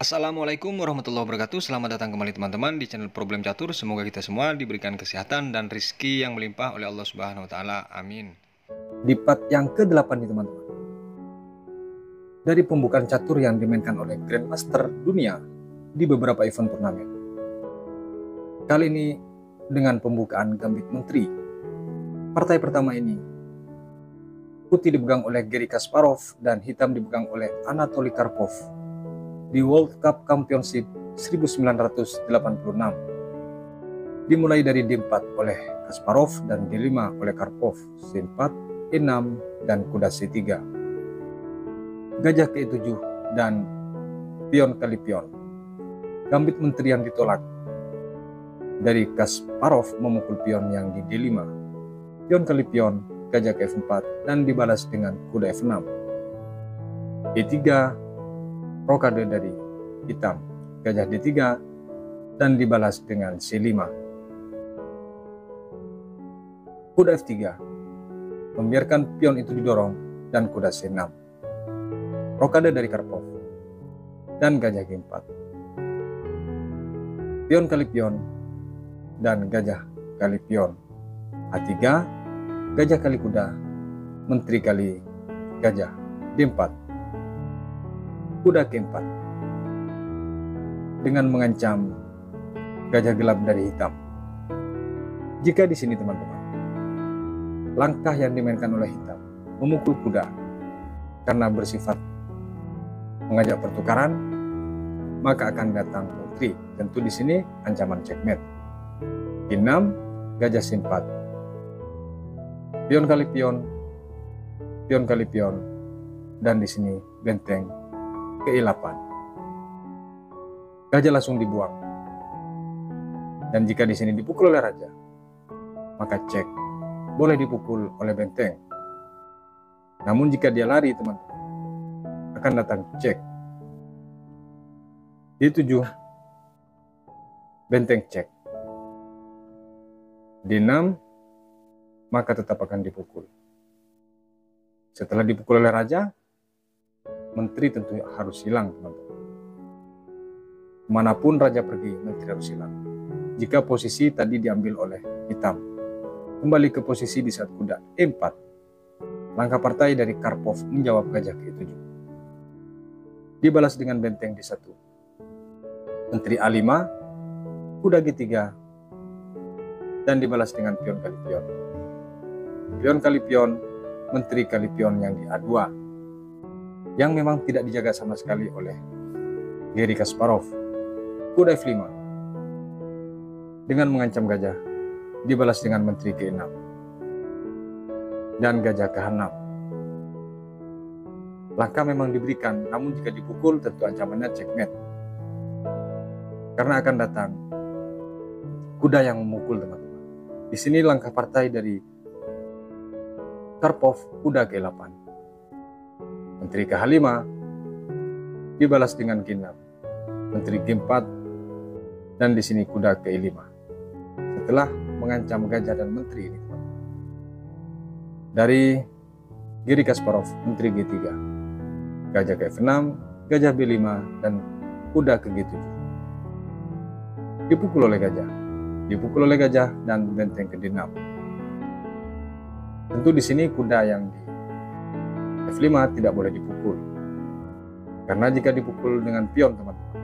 Assalamualaikum warahmatullahi wabarakatuh. Selamat datang kembali teman-teman di channel Problem Catur. Semoga kita semua diberikan kesehatan dan rizki yang melimpah oleh Allah Subhanahu wa taala. Amin. Di part yang ke-8 nih teman-teman. Dari pembukaan catur yang dimainkan oleh Grandmaster dunia di beberapa event turnamen. Kali ini dengan pembukaan Gambit Menteri. Partai pertama ini putih dipegang oleh Garry Kasparov dan hitam dipegang oleh Anatoly Karpov di World Cup Championship 1986. Dimulai dari D4 oleh Kasparov dan D5 oleh Karpov, C4, E6 dan kuda C3. Gajah ke E7 dan pion kali pion. Gambit Menteri yang ditolak. Dari Kasparov memukul pion yang di D5. Pion kali pion, gajah ke F4 dan dibalas dengan kuda F6. E3, rokade dari hitam, gajah D3 dan dibalas dengan C5. Kuda F3, membiarkan pion itu didorong dan kuda C6. Rokade dari Karpov dan gajah G4. Pion kali pion dan gajah kali pion. A3, gajah kali kuda, menteri kali gajah. D4. Kuda K4 dengan mengancam gajah gelap dari hitam. Jika di sini teman-teman, langkah yang dimainkan oleh hitam memukul kuda karena bersifat mengajak pertukaran, maka akan datang menteri. Tentu di sini ancaman checkmate. E6, gajah C4. Pion kali pion, pion kali pion, dan di sini benteng ke E8. Gajah langsung dibuang. Dan jika di sini dipukul oleh raja, maka cek, boleh dipukul oleh benteng. Namun jika dia lari teman-teman, akan datang cek. D7, benteng cek. D6, maka tetap akan dipukul. Setelah dipukul oleh raja, menteri tentu harus hilang teman-teman. Manapun raja pergi, menteri harus hilang. Jika posisi tadi diambil oleh hitam, kembali ke posisi di saat kuda E4. Langkah partai dari Karpov menjawab gajah ke E7. Dibalas dengan benteng D1. Menteri A5, kuda G3, dan dibalas dengan pion kali pion. Pion kali pion, menteri kali pion yang di A2. Yang memang tidak dijaga sama sekali oleh Garry Kasparov. Kuda F5 dengan mengancam gajah, dibalas dengan menteri ke-6 dan gajah ke H6. Langkah memang diberikan, namun jika dipukul tentu ancamannya checkmate, karena akan datang kuda yang memukul teman-teman. Di sini langkah partai dari Karpov, kuda ke-8. Menteri ke H5 dibalas dengan G6, menteri G4, dan di sini kuda ke E5. Setelah mengancam gajah dan menteri ini, dari Garry Kasparov, menteri G3, gajah ke F6, gajah B5, dan kuda ke G7. Dipukul oleh gajah, dan benteng ke D6. Tentu di sini kuda yang di F5 tidak boleh dipukul, karena jika dipukul dengan pion teman-teman,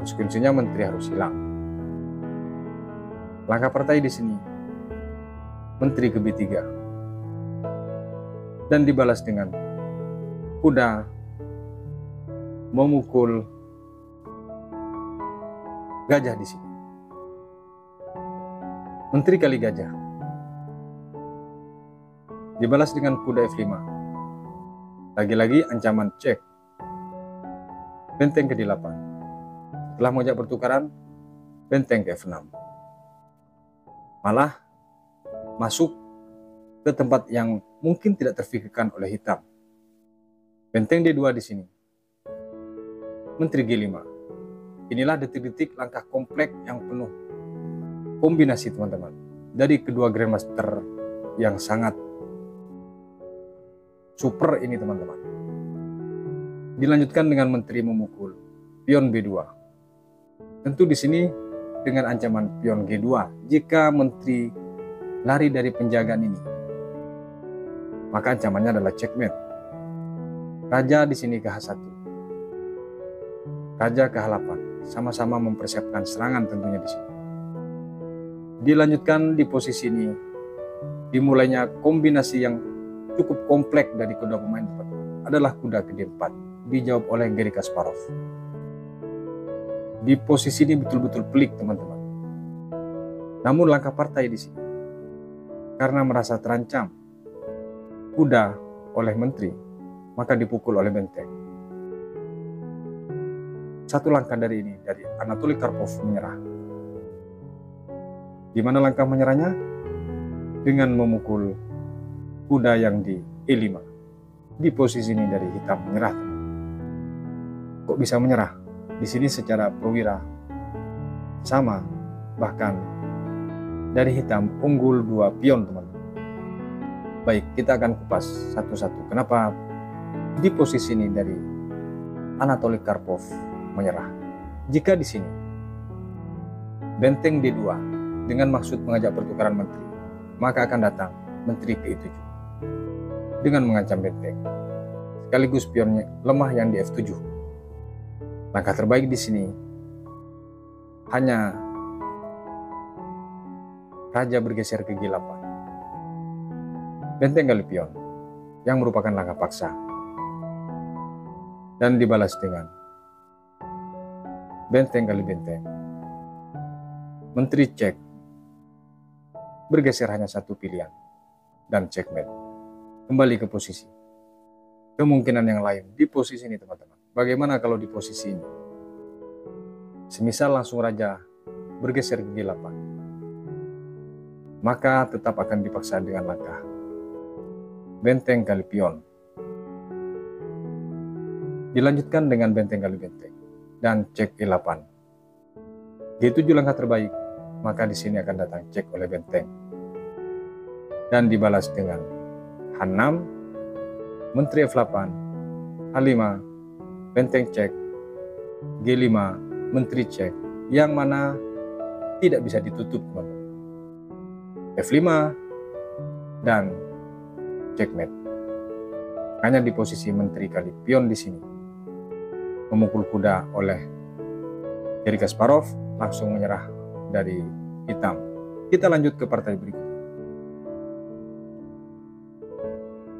konsekuensinya menteri harus hilang. Langkah partai di sini, menteri ke B3, dan dibalas dengan kuda memukul gajah di sini. Menteri kali gajah, dibalas dengan kuda F5. Lagi-lagi ancaman cek. Benteng ke D8. Setelah mengajak pertukaran, benteng ke F6. Malah masuk ke tempat yang mungkin tidak terfikirkan oleh hitam. Benteng D2 di sini. Menteri G5. Inilah detik-detik langkah kompleks yang penuh kombinasi teman-teman dari kedua Grandmaster yang sangat super ini teman-teman. Dilanjutkan dengan menteri memukul pion B2. Tentu di sini dengan ancaman pion G2 jika menteri lari dari penjagaan ini. Maka ancamannya adalah checkmate. Raja di sini ke H1. Raja ke H8. Sama-sama mempersiapkan serangan tentunya di sini. Dilanjutkan di posisi ini, dimulainya kombinasi yang cukup kompleks dari kedua pemain adalah kuda ke D4, dijawab oleh Garry Kasparov. Di posisi ini betul-betul pelik teman-teman. Namun langkah partai di sini, karena merasa terancam kuda oleh menteri, maka dipukul oleh benteng. Satu langkah dari ini, dari Anatoly Karpov menyerah. Di mana langkah menyerahnya? Dengan memukul kuda yang di E5. Di posisi ini dari hitam menyerah. Kok bisa menyerah? Di sini secara perwira sama, bahkan dari hitam unggul 2 pion teman-teman. Baik, kita akan kupas satu-satu. Kenapa di posisi ini dari Anatoly Karpov menyerah? Jika di sini benteng D2 dengan maksud mengajak pertukaran menteri, maka akan datang menteri ke E7 dengan mengancam benteng. Sekaligus pionnya lemah yang di F7. Langkah terbaik di sini hanya raja bergeser ke G8. Benteng kali pion yang merupakan langkah paksa. Dan dibalas dengan benteng kali benteng. Menteri cek. Bergeser hanya satu pilihan. Dan checkmate. Kembali ke posisi. Kemungkinan yang lain di posisi ini teman-teman. Bagaimana kalau di posisi ini? Semisal langsung raja bergeser ke G8. Maka tetap akan dipaksa dengan langkah benteng kali pion. Dilanjutkan dengan benteng kali benteng. Dan cek E8. G7 langkah terbaik. Maka di sini akan datang cek oleh benteng. Dan dibalas dengan H6, menteri F8, H5, benteng cek, G5, menteri cek, yang mana tidak bisa ditutup teman-teman. F5 dan checkmate. Hanya di posisi menteri kali pion di sini. Memukul kuda oleh Garry Kasparov, langsung menyerah dari hitam. Kita lanjut ke partai berikutnya.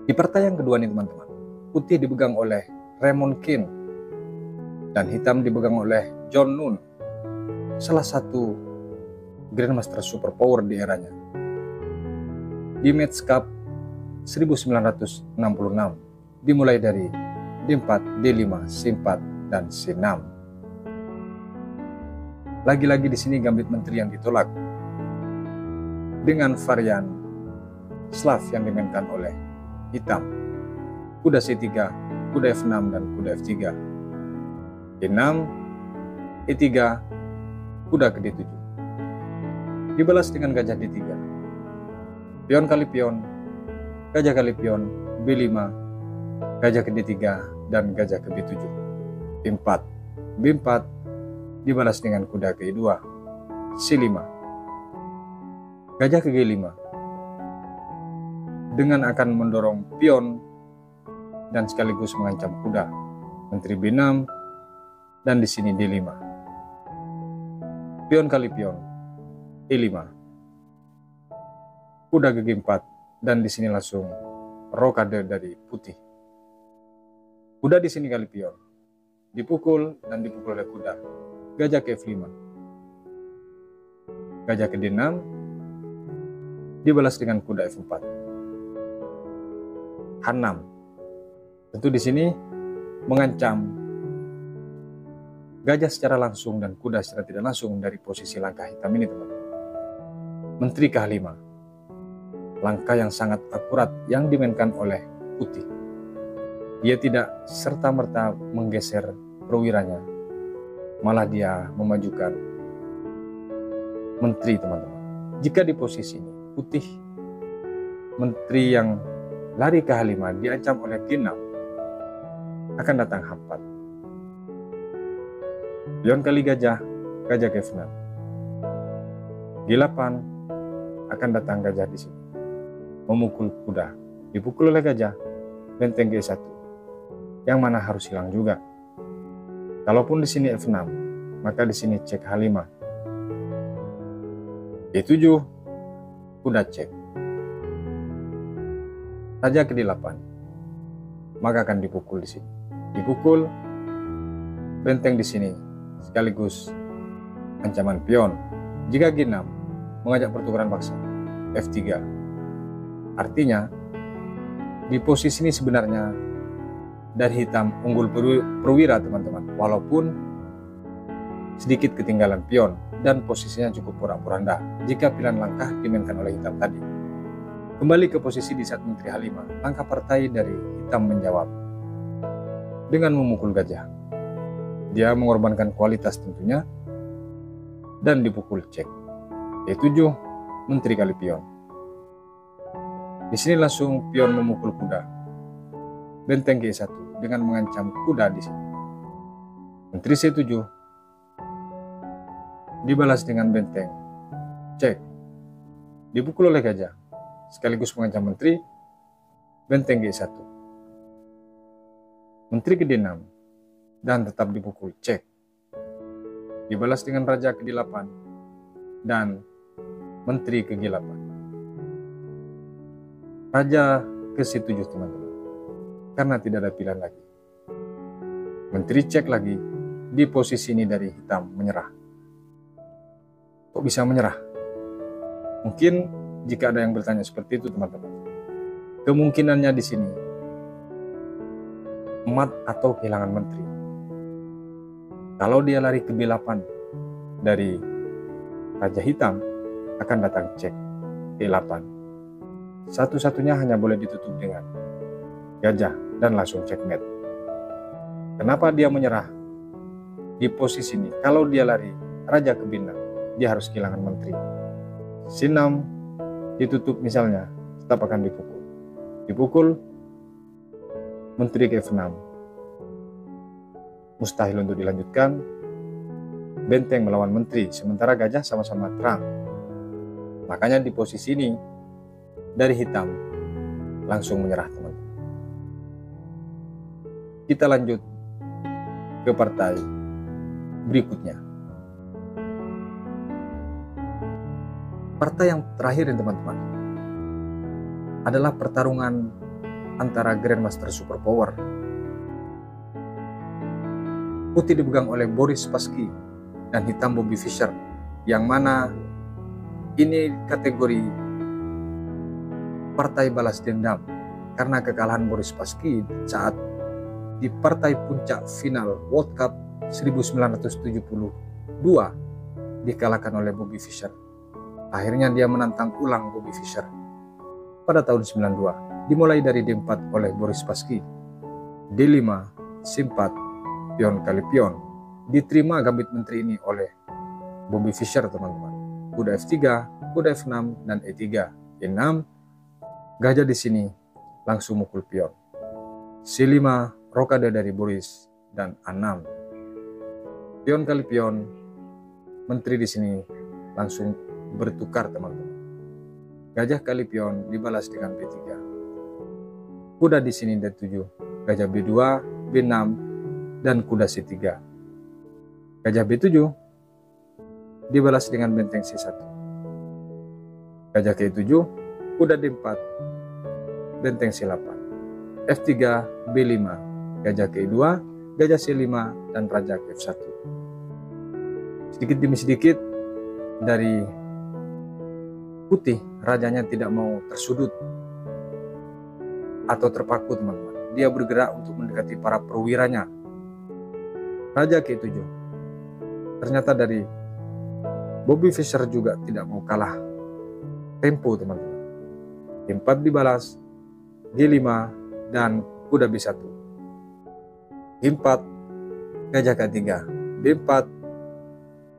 Di partai yang kedua nih teman-teman, putih dipegang oleh Raymond Keane dan hitam dipegang oleh John Nunn, salah satu Grandmaster Superpower di eranya. Di Match Cup 1966 dimulai dari D4, D5, C4, dan C6. Lagi-lagi di sini gambit menteri yang ditolak dengan varian Slav yang dimainkan oleh hitam. Kuda C3, kuda F6, dan kuda F3. E6, E3, kuda ke D7. Dibalas dengan gajah D3. Pion kali pion, gajah kali pion, B5, gajah ke D3, dan gajah ke B7. B4, B4, dibalas dengan kuda ke E2. C5, gajah ke G5. Dengan akan mendorong pion dan sekaligus mengancam kuda. Menteri B6 dan di sini D5. Pion kali pion, E5. Kuda ke G4 dan di sini langsung rokade dari putih. Kuda di sini kali pion, dipukul dan dipukul oleh kuda. Gajah ke F5. Gajah ke D6 dibalas dengan kuda F4. H6. Tentu di sini mengancam gajah secara langsung dan kuda secara tidak langsung dari posisi langkah hitam ini teman-teman. Menteri ke H5. Langkah yang sangat akurat yang dimainkan oleh putih. Dia tidak serta-merta menggeser perwiranya, malah dia memajukan menteri teman-teman. Jika di posisi ini putih, menteri yang lari ke H5 diancam oleh G6, akan datang H4. Pion kali gajah, gajah ke F6. G8 akan datang gajah di sini, memukul kuda, dipukul oleh gajah, benteng G1, yang mana harus hilang juga. Kalaupun di sini F6, maka di sini cek H5. G7, kuda cek. Raja ke D8, maka akan dipukul di sini. Dipukul, benteng di sini, sekaligus ancaman pion. Jika G6 mengajak pertukaran paksa, F3. Artinya, di posisi ini sebenarnya dari hitam unggul perwira teman-teman, walaupun sedikit ketinggalan pion dan posisinya cukup porak-poranda jika pilihan langkah dimainkan oleh hitam tadi. Kembali ke posisi di saat Menteri H5, langkah partai dari hitam menjawab dengan memukul gajah. Dia mengorbankan kualitas tentunya dan dipukul cek. E7, Menteri kali pion. Di sini langsung pion memukul kuda. Benteng G1 dengan mengancam kuda di sini. Menteri C7 dibalas dengan benteng cek. Dipukul oleh gajah, sekaligus mengancam menteri. Benteng G1. Menteri ke D6 dan tetap dipukul cek. Dibalas dengan raja ke D8 dan menteri ke G8. Raja ke C7 teman-teman, karena tidak ada pilihan lagi. Menteri cek lagi, di posisi ini dari hitam menyerah. Kok bisa menyerah? Mungkin jika ada yang bertanya seperti itu teman-teman, kemungkinannya di sini emat atau kehilangan menteri. Kalau dia lari ke B8 dari raja hitam, akan datang cek E8. Satu-satunya hanya boleh ditutup dengan gajah dan langsung checkmate. Kenapa dia menyerah di posisi ini? Kalau dia lari raja ke B6, dia harus kehilangan menteri. C6 ditutup misalnya, tetap akan dipukul. Dipukul, menteri ke F6. Mustahil untuk dilanjutkan. Benteng melawan menteri, sementara gajah sama-sama terang. Makanya di posisi ini, dari hitam, langsung menyerah teman-teman. Kita lanjut ke partai berikutnya. Partai yang terakhir teman-teman adalah pertarungan antara Grandmaster Superpower. Putih dipegang oleh Boris Spassky dan hitam Bobby Fischer, yang mana ini kategori partai balas dendam karena kekalahan Boris Spassky saat di partai puncak final World Cup 1972 dikalahkan oleh Bobby Fischer. Akhirnya dia menantang ulang Bobby Fischer pada tahun 92, dimulai dari D4 oleh Boris Spassky, D5, C4, pion kali pion. Diterima gambit menteri ini oleh Bobby Fischer teman-teman. Kuda F3, kuda F6 dan E3. E6, gajah di sini langsung mukul pion. C5, rokade dari Boris dan A6. Pion kali pion, menteri di sini langsung bertukar teman-teman. Gajah kali pion dibalas dengan B3. Kuda di sini D7, gajah B2, B6 dan kuda C3. Gajah B7 dibalas dengan benteng C1. Gajah K7, kuda D4, benteng C8. F3, B5, gajah K2, gajah C5 dan raja F1. Sedikit demi sedikit dari putih, rajanya tidak mau tersudut atau terpaku teman-teman. Dia bergerak untuk mendekati para perwiranya. Raja K7. Ternyata dari Bobby Fischer juga tidak mau kalah tempo teman-teman. D4 dibalas, G5 dan kuda B1. G4, gajah K3, B4,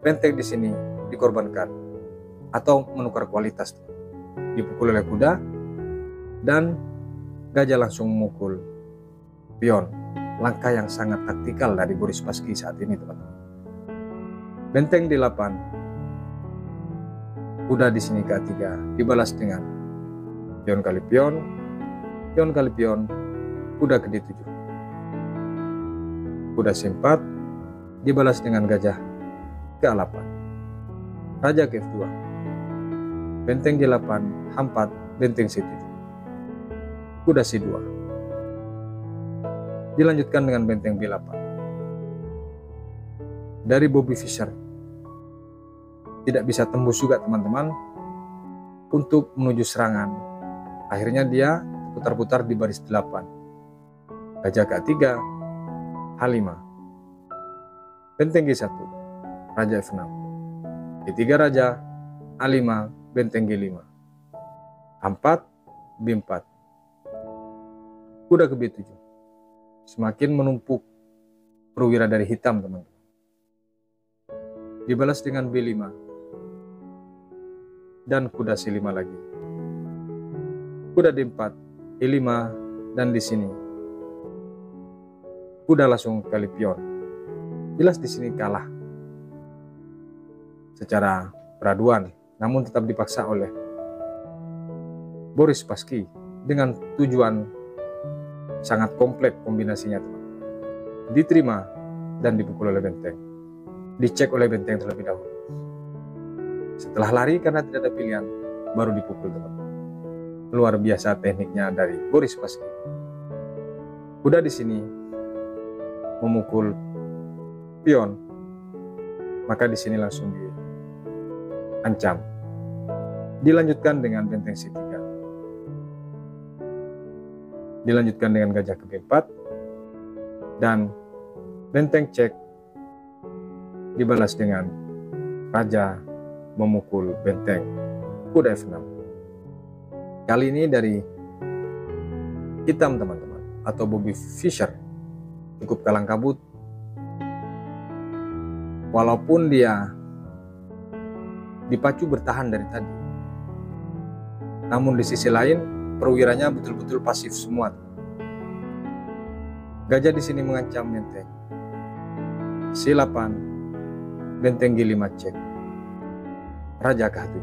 benteng di sini dikorbankan atau menukar kualitas. Dipukul oleh kuda dan gajah langsung memukul pion. Langkah yang sangat taktikal dari Boris Spassky saat ini teman-teman. Benteng D8, kuda di sini ke A3 dibalas dengan pion kali pion, pion kali pion, kuda ke D7. Kuda C4 dibalas dengan gajah ke A8. Raja ke F2. Benteng G8, H4, benteng C7. Kuda C2. Dilanjutkan dengan benteng B8. Dari Bobby Fischer tidak bisa tembus juga teman-teman untuk menuju serangan. Akhirnya dia putar-putar di baris 8. Gajah ke A3, H5. Benteng G1, Raja F6. G3 Raja, A5, benteng G5. A4, B4. Kuda ke B7. Semakin menumpuk perwira dari hitam teman-teman. Dibalas dengan B5 dan kuda C5 lagi. Kuda D4, E5, dan di sini kuda langsung kali pion. Jelas di sini kalah secara peraduan, namun tetap dipaksa oleh Boris Spassky dengan tujuan sangat kompleks kombinasinya teman. Diterima dan dipukul oleh benteng. Dicek oleh benteng terlebih dahulu. Setelah lari karena tidak ada pilihan, baru dipukul teman. Luar biasa tekniknya dari Boris Spassky. Kuda di sini memukul pion, maka di sini langsung diancam. Dilanjutkan dengan benteng C3. Dilanjutkan dengan gajah ke B4 dan benteng cek dibalas dengan raja memukul benteng kuda F6. Kali ini dari hitam teman-teman, atau Bobby Fischer cukup kalang kabut. Walaupun dia dipacu bertahan dari tadi, namun di sisi lain perwiranya betul-betul pasif semua. Gajah di sini mengancam benteng C8, benteng G5 cek, raja ke H7.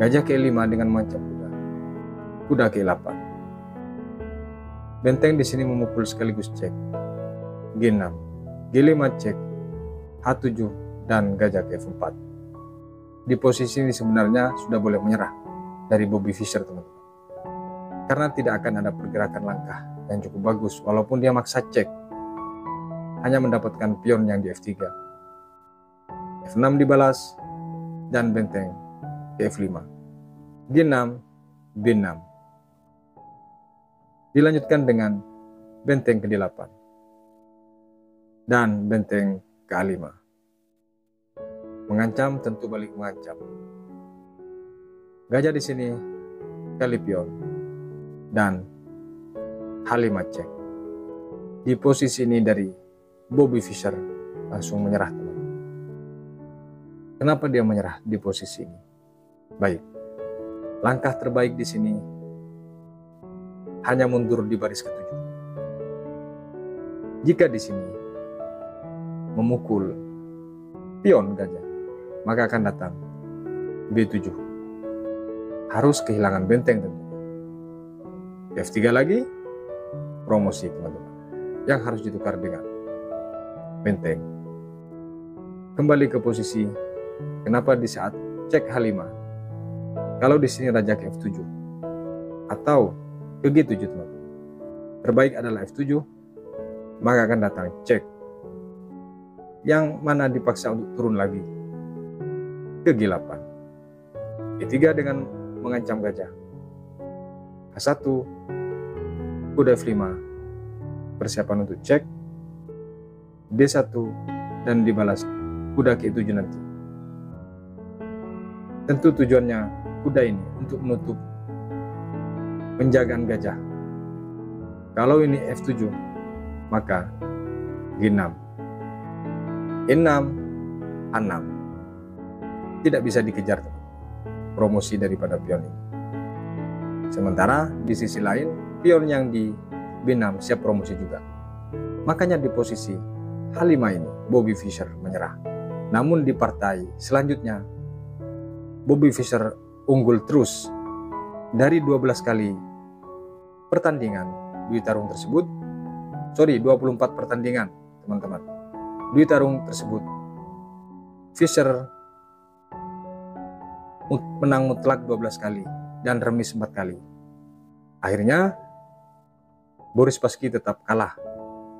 Gajah ke E5 dengan mengancam kuda, kuda ke E8. Benteng di sini memukul sekaligus cek, G6, G5 cek, H7, dan gajah ke F4. Di posisi ini sebenarnya sudah boleh menyerah dari Bobby Fischer teman-teman, karena tidak akan ada pergerakan langkah yang cukup bagus. Walaupun dia maksa cek, hanya mendapatkan pion yang di F3. F6 dibalas dan benteng ke F5. G6, B6. Dilanjutkan dengan benteng ke D8 dan benteng ke A5. Mengancam, tentu balik mengancam. Gajah di sini kali pion dan H5 cek. Di posisi ini dari Bobby Fischer langsung menyerah teman. Kenapa dia menyerah di posisi ini? Baik, langkah terbaik di sini hanya mundur di baris ke-7. Jika di sini memukul pion gajah, maka akan datang B7. Harus kehilangan benteng tentu. F3 lagi, promosi teman-teman, yang harus ditukar dengan benteng. Kembali ke posisi. Kenapa di saat cek H5, kalau di sini raja ke F7 atau ke G7 teman-teman, terbaik adalah F7, maka akan datang cek, yang mana dipaksa untuk turun lagi ke G8. G3 dengan mengancam gajah. H1, kuda F5, persiapan untuk cek. D1 dan dibalas kuda ke E7 nanti. Tentu tujuannya kuda ini untuk menutup penjagaan gajah. Kalau ini F7, maka G6, E6, A6. Tidak bisa dikejar promosi daripada pion ini. Sementara di sisi lain, pion yang di B6 siap promosi juga. Makanya di posisi H5 ini Bobby Fischer menyerah. Namun di partai selanjutnya Bobby Fischer unggul terus. Dari 12 kali pertandingan Dwi Tarung tersebut, 24 pertandingan teman-teman, Dwi Tarung tersebut Fischer menang mutlak 12 kali dan remis 4 kali. Akhirnya Boris Spassky tetap kalah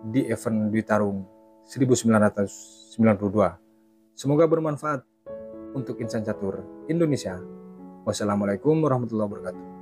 di event Dwi Tarung 1992. Semoga bermanfaat untuk insan catur Indonesia. Wassalamualaikum warahmatullahi wabarakatuh.